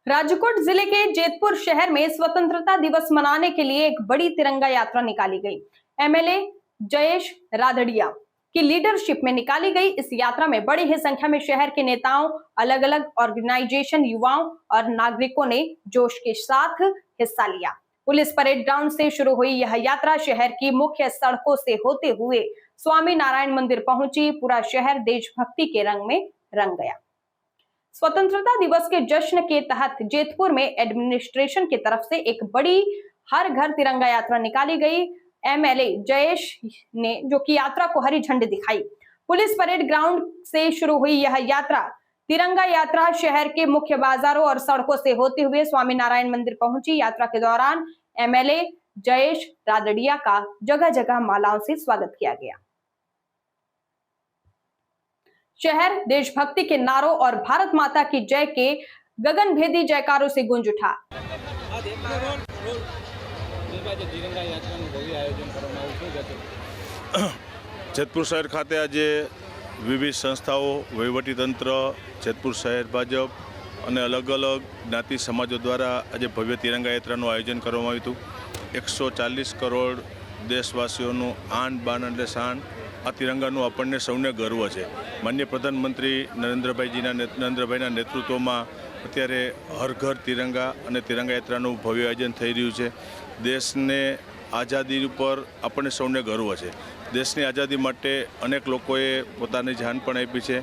राजकोट जिले के जेतपुर शहर में स्वतंत्रता दिवस मनाने के लिए एक बड़ी तिरंगा यात्रा निकाली गई। एमएलए जयेश रादड़िया की लीडरशिप में निकाली गई इस यात्रा में बड़ी ही संख्या में शहर के नेताओं, अलग अलग ऑर्गेनाइजेशन, युवाओं और नागरिकों ने जोश के साथ हिस्सा लिया। पुलिस परेड ग्राउंड से शुरू हुई यह यात्रा शहर की मुख्य सड़कों से होते हुए स्वामी नारायण मंदिर पहुंची। पूरा शहर देशभक्ति के रंग में रंग गया। स्वतंत्रता दिवस के जश्न के तहत जेतपुर में एडमिनिस्ट्रेशन की तरफ से एक बड़ी हर घर तिरंगा यात्रा निकाली गई। एमएलए जयेश ने जो कि यात्रा को हरी झंडी दिखाई। पुलिस परेड ग्राउंड से शुरू हुई यह यात्रा तिरंगा यात्रा शहर के मुख्य बाजारों और सड़कों से होते हुए स्वामी नारायण मंदिर पहुंची। यात्रा के दौरान एमएलए जयेश रादड़िया का जगह जगह मालाओं से स्वागत किया गया। शहर देशभक्ति के नारों और भारत माता की जय के गगनभेदी जयकारों से गूंज उठा। जेतपुर शहर खाते आज विविध संस्थाओं, वहीवटीतंत्र, जेतपुर शहर भाजप और अलग अलग ज्ञाति समाजों द्वारा आज भव्य तिरंगा यात्राનું आयोजन કરવામાં આવ્યું હતું। 140 करोड़ देशवासीओનું आन बान એટલે શાન आ तिरंगाનું આપણને સૌને ગર્વ છે। માનનીય પ્રધાનમંત્રી નરેન્દ્રભાઈના નેતૃત્વમાં અત્યારે હર ઘર તિરંગા અને तिरंगा યાત્રાનું ભવ્ય આયોજન થઈ રહ્યું છે। દેશને આઝાદી ઉપર આપણને સૌને ગર્વ છે। દેશની આઝાદી માટે અનેક લોકોએ પોતાની જાન પણ આપી છે।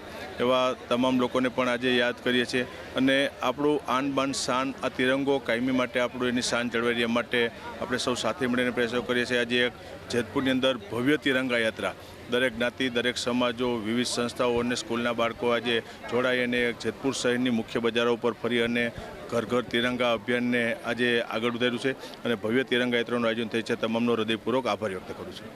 એવા તમામ લોકોને પણ આજે યાદ કરીએ છીએ અને આપણું આન બાન શાન આ તિરંગો કાયમી માટે આપણું એની શાન જળવાઈ રહે માટે આપણે સૌ સાથે મળીને પ્રયાસો કરીએ છીએ। આજે એક જેતપુરની અંદર ભવ્ય તિરંગા યાત્રા દરેક જ્ઞાતિ, દરેક સમાજો, વિવિધ સંસ્થાઓ અને સ્કૂલના બાળકો આજે જોડાઈ અને જેતપુર શહેરની મુખ્ય બજારો પર ફરી અને ઘર ઘર તિરંગા અભિયાનને આજે આગળ વધાર્યું છે અને ભવ્ય તિરંગા યાત્રાનું આયોજન થઈ છે। તમામનો હૃદયપૂર્વક આભાર વ્યક્ત કરું છું।